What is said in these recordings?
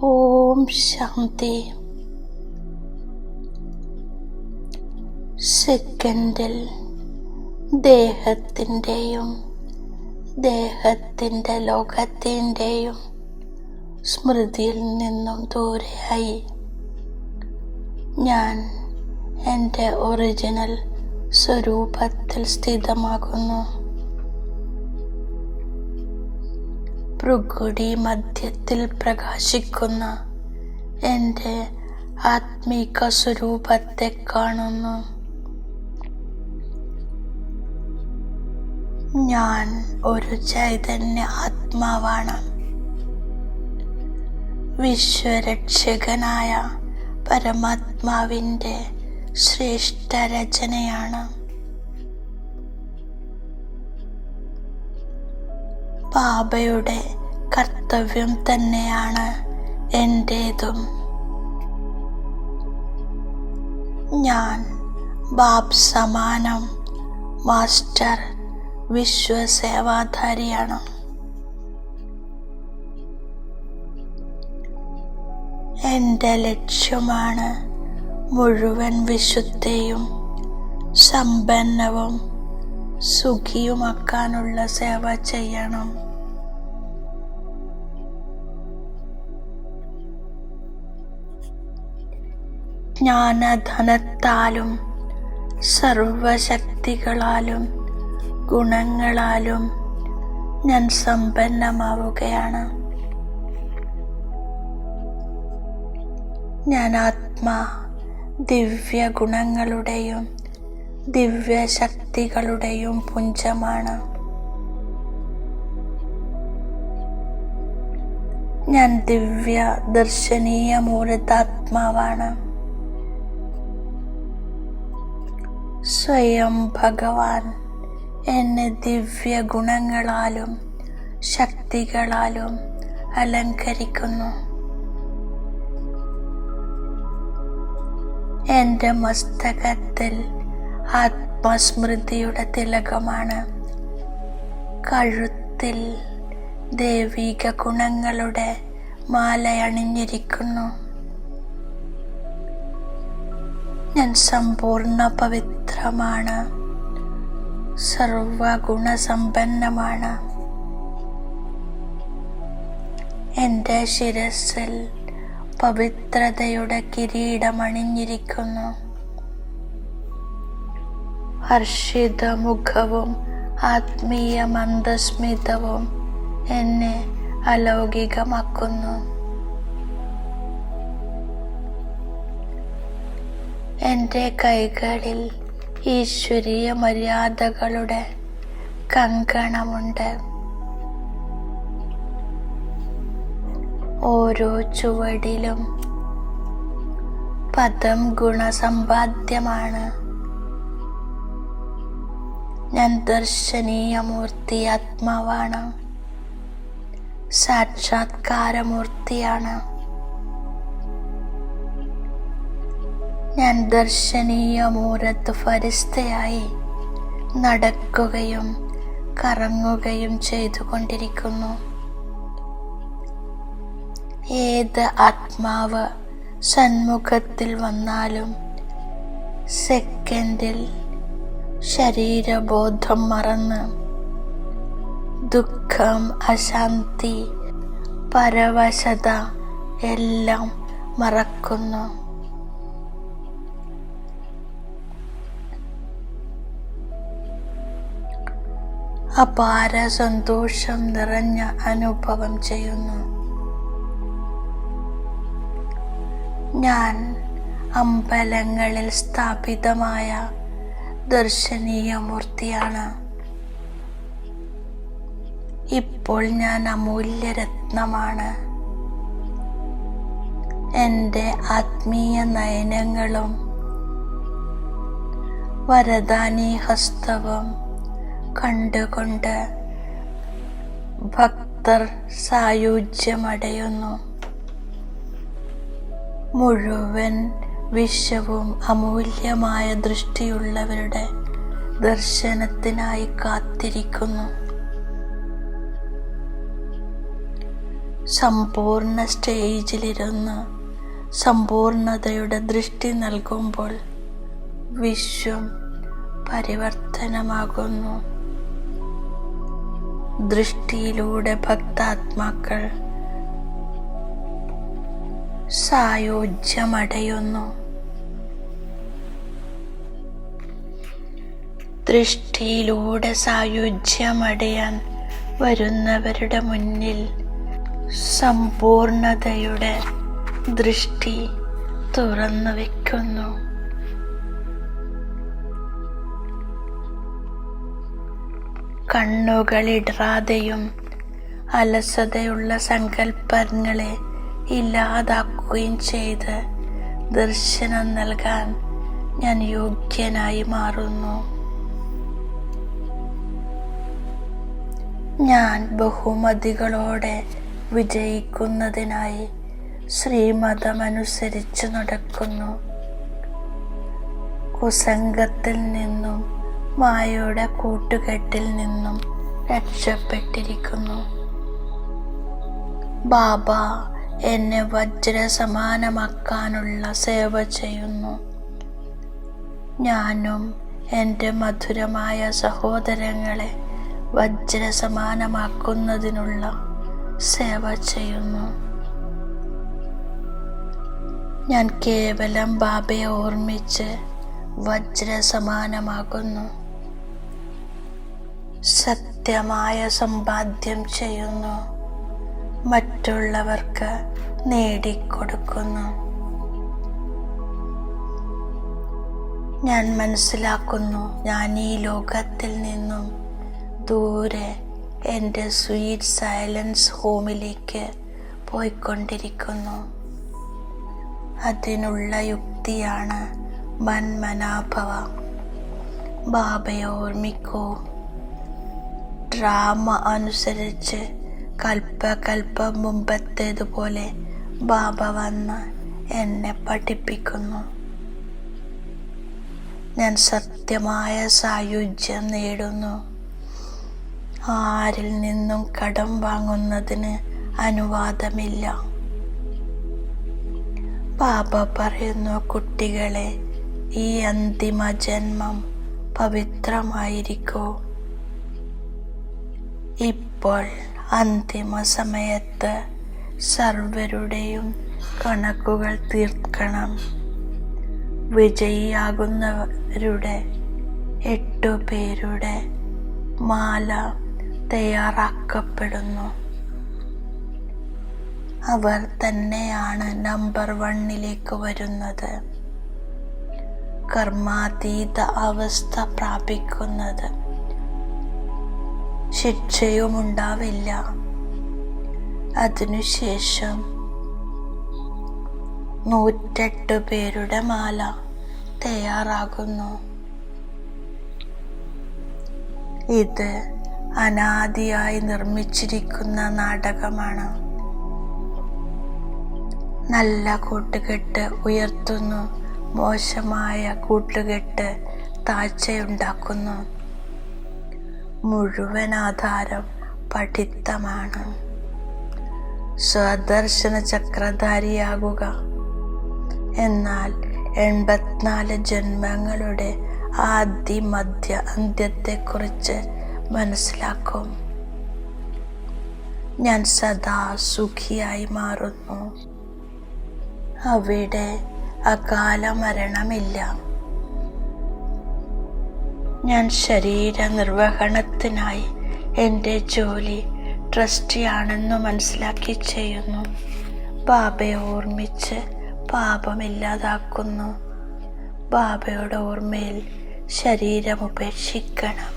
ഓം ശാന്തി. സെക്കൻഡിൽ ദേഹത്തിൻ്റെയും ദേഹത്തിൻ്റെ ലോകത്തിൻ്റെയും സ്മൃതിയിൽ നിന്നും ദൂരെയായി ഞാൻ എൻ്റെ ഒറിജിനൽ സ്വരൂപത്തിൽ സ്ഥിതമാകുന്നു. ഭ്രുകുടി മധ്യത്തിൽ പ്രകാശിക്കുന്ന എൻ്റെ ആത്മീക സ്വരൂപത്തെ കാണുന്നു. ഞാൻ ഒരു ചൈതന്യ ആത്മാവാണ്. വിശ്വരക്ഷകനായ പരമാത്മാവിൻ്റെ ശ്രേഷ്ഠ രചനയാണ്. ബാബയുടെ കർത്തവ്യം തന്നെയാണ് എൻ്റേതും. ഞാൻ ബാബ് സമാനം മാസ്റ്റർ വിശ്വസേവാധാരിയാണ്. എൻ്റെ ലക്ഷ്യമാണ് മുഴുവൻ വിശുദ്ധയും സമ്പന്നവും സുഖിയുമാക്കാനുള്ള സേവ ചെയ്യണം. ജ്ഞാനധനത്താലും സർവശക്തികളാലും ഗുണങ്ങളാലും ഞാൻ സമ്പന്നമാവുകയാണ്. ഞാൻ ആത്മാ ദിവ്യ ഗുണങ്ങളുടെയും ദിവ്യശക്തികളുടെയും പുഞ്ചമാണ്. ഞാൻ ദിവ്യ ദർശനീയ മൂലതാത്മാവാണ്. സ്വയം ഭഗവാൻ എന്നെ ദിവ്യ ഗുണങ്ങളാലും ശക്തികളാലും അലങ്കരിക്കുന്നു. എൻ്റെ മസ്തകത്തിൽ ആത്മസ്മൃതിയുടെ തിലകമാണ്. കഴുത്തിൽ ദൈവിക ഗുണങ്ങളുടെ മാലയണിഞ്ഞിരിക്കുന്നു. ഞാൻ സമ്പൂർണ്ണ പവിത്രമാണ്. സർവഗുണസമ്പന്നമാണ്. എൻ്റെ ശിരസിൽ പവിത്രതയുടെ കിരീടമണിഞ്ഞിരിക്കുന്നു. ഹർഷിത മുഖവും ആത്മീയ മന്ദസ്മിതവും എന്നെ അലൗകികമാക്കുന്നു. എൻ്റെ കൈകളിൽ ഈശ്വരീയ മര്യാദകളുടെ കങ്കണമുണ്ട്. ഓരോ ചുവടിലും പദം ഗുണസമ്പാദ്യമാണ്. ഞാൻ ദർശനീയ മൂർത്തി ആത്മാവാണ്. സാക്ഷാത്കാരമൂർത്തിയാണ്. ഞാൻ ദർശനീയ മൂരത്ത് ഫരിസ്തയായി നടക്കുകയും കറങ്ങുകയും ചെയ്തുകൊണ്ടിരിക്കുന്നു. ഏത് ആത്മാവ് സന്മുഖത്തിൽ വന്നാലും സെക്കൻഡിൽ ശരീരബോധം മറന്ന് ദുഃഖം, അശാന്തി, പരവശത എല്ലാം മറക്കുന്നു. അപാര സന്തോഷം നിറഞ്ഞ അനുഭവം ചെയ്യുന്നു. ഞാൻ അമ്പലങ്ങളിൽ സ്ഥാപിതമായ ദർശനീയ മൂർത്തിയാണ്. ഇപ്പോൾ ഞാൻ അമൂല്യരത്നമാണ്. എൻ്റെ ആത്മീയ നയനങ്ങളും വരദാനി ഹസ്തവും കണ്ടുകൊണ്ട് ഭക്തർ സായുജ്യമടയുന്നു. മുഴുവൻ വിശ്വവും അമൂല്യമായ ദൃഷ്ടിയുള്ളവരുടെ ദർശനത്തിനായി കാത്തിരിക്കുന്നു. സമ്പൂർണ്ണ സ്റ്റേജിലിരുന്ന് സമ്പൂർണതയുടെ ദൃഷ്ടി നൽകുമ്പോൾ വിശ്വം പരിവർത്തനമാകുന്നു. ദൃഷ്ടിയിലൂടെ ഭക്താത്മാക്കൾ സായുജ്യമടയുന്നു. ദൃഷ്ടിയിലൂടെ സായുജ്യമടയാൻ വരുന്നവരുടെ മുന്നിൽ സമ്പൂർണതയുടെ ദൃഷ്ടി തുറന്നു വയ്ക്കുന്നു. കണ്ണുകളിടാതെയും അലസതയുള്ള സങ്കല്പങ്ങളെ ഇല്ലാതാക്കുകയും ചെയ്ത് ദർശനം നൽകാൻ ഞാൻ യോഗ്യനായി മാറുന്നു. ഞാൻ ബഹുമതികളോടെ വിജയിക്കുന്നതിനായി ശ്രീമതമനുസരിച്ച് നടക്കുന്നു. കുസംഗത്തിൽ നിന്നും മായയുടെ കൂട്ടുകെട്ടിൽ നിന്നും രക്ഷപ്പെട്ടിരിക്കുന്നു. ബാബ എന്നെ വജ്രസമാനമാക്കാനുള്ള സേവ ചെയ്യുന്നു. ഞാനും എൻ്റെ മധുരമായ സഹോദരങ്ങളെ വജ്രസമാനമാക്കുന്നതിനുള്ള സേവ ചെയ്യുന്നു. ഞാൻ കേവലം ബാബയെ ഓർമ്മിച്ച് വജ്രസമാനമാകുന്നു. സത്യമായ സമ്പാദ്യം ചെയ്യുന്നു. മറ്റുള്ളവർക്ക് നേടിക്കൊടുക്കുന്നു. ഞാൻ മനസ്സിലാക്കുന്നു, ഞാൻ ഈ ലോകത്തിൽ നിന്നും ദൂരെ എൻ്റെ സ്വീറ്റ് സൈലൻസ് ഹോമിലേക്ക് പോയിക്കൊണ്ടിരിക്കുന്നു. അതിനുള്ള യുക്തിയാണ് മന്മനാഭവ. ബാബയെ ഓർമ്മിക്കൂ. ഡ്രാമ അനുസരിച്ച് കൽപ്പകൽപ്പം മുമ്പത്തേതുപോലെ ബാബ വന്ന് എന്നെ പഠിപ്പിക്കുന്നു. ഞാൻ സത്യമായ സായുജ്യം നേടുന്നു. ആരിൽ നിന്നും കടം വാങ്ങുന്നതിന് അനുവാദമില്ല. ബാബ പറയുന്നു, കുട്ടികളെ, ഈ അന്തിമ ജന്മം പവിത്രമായിരിക്കൂ. ഇപ്പോൾ അന്തിമ സമയത്ത് സർവരുടെയും കണക്കുകൾ തീർക്കണം. വിജയിയാകുന്നവരുടെ 8 പേരുടെ മാല തയ്യാറാക്കപ്പെടുന്നു. അവർ തന്നെയാണ് നമ്പർ 1 വരുന്നത്, കർമാതീത അവസ്ഥ പ്രാപിക്കുന്നത്. ശിക്ഷയും ഉണ്ടാവില്ല. അതിനുശേഷം 108 പേരുടെ മാല തയ്യാറാകുന്നു. ഇത് അനാദിയായി നിർമ്മിച്ചിരിക്കുന്ന നാടകമാണ്. നല്ല കൂട്ടുകെട്ട് ഉയർത്തുന്നു, മോശമായ കൂട്ടുകെട്ട് താഴ്ചയുണ്ടാക്കുന്നു. മുഴുവൻ ആധാരം പഠിത്തമാണ്. സ്വദർശന ചക്രധാരിയാകുക. എന്നാൽ 84 ജന്മങ്ങളുടെ ആദി മധ്യ അന്ത്യത്തെക്കുറിച്ച് മനസ്സിലാക്കും. ഞാൻ സദാ സുഖിയായി മാറുന്നു. അവിടെ അകാല മരണമില്ല. ഞാൻ ശരീര നിർവഹണത്തിനായി എൻ്റെ ജോലി ട്രസ്റ്റിയാണെന്ന് മനസ്സിലാക്കി ചെയ്യുന്നു. ബാബയെ ഓർമ്മിച്ച് പാപമില്ലാതാക്കുന്നു. ബാബയുടെ ഓർമ്മയിൽ ശരീരം ഉപേക്ഷിക്കണം.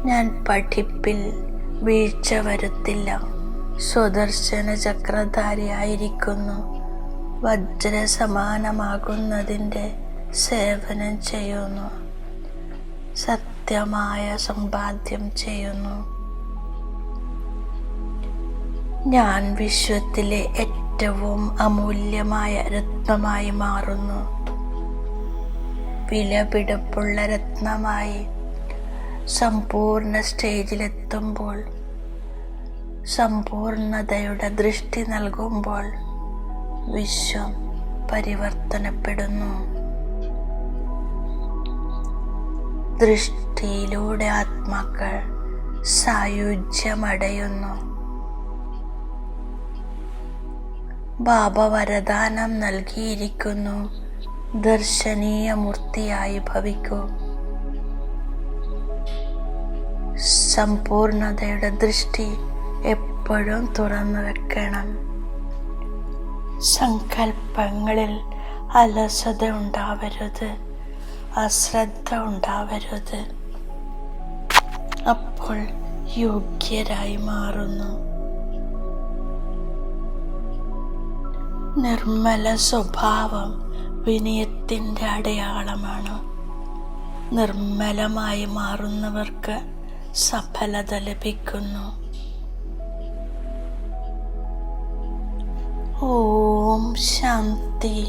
ഞാൻ പഠിപ്പിൽ വീഴ്ച വരുത്തില്ല. സ്വദർശന ചക്രധാരിയായിരിക്കുന്നു. വജ്രസമാനമാകുന്നതിൻ്റെ സേവനം ചെയ്യുന്നു. സത്യമായ സമ്പാദ്യം ചെയ്യുന്നു. ഞാൻ വിശ്വത്തിലെ ഏറ്റവും അമൂല്യമായ രത്നമായി മാറുന്നു. വിലപിടിപ്പുള്ള രത്നമായി സമ്പൂർണ്ണ സ്റ്റേജിലെത്തുമ്പോൾ സമ്പൂർണതയുടെ ദൃഷ്ടി നൽകുമ്പോൾ വിശ്വം പരിവർത്തനപ്പെടുന്നു. ദൃഷ്ടിയിലൂടെ ആത്മാക്കൾ സായുജ്യമടയുന്നു. ബാബ വരദാനം നൽകിയിരിക്കുന്നു, ദർശനീയ മൂർത്തിയായി ഭവിക്കൂ. സമ്പൂർണതയുടെ ദൃഷ്ടി എപ്പോഴും തുറന്നു വെക്കണം. സങ്കല്പങ്ങളിൽ അലസത ഉണ്ടാവരുത്, അശ്രദ്ധ ഉണ്ടാവരുത്. അപ്പോൾ യോഗ്യരായി മാറുന്നു. നിർമ്മല സ്വഭാവം വിനയത്തിൻ്റെ അടയാളമാണ്. നിർമ്മലമായി മാറുന്നവർക്ക് സഫലത ലഭിക്കുന്നു. ഓം ശാന്തി.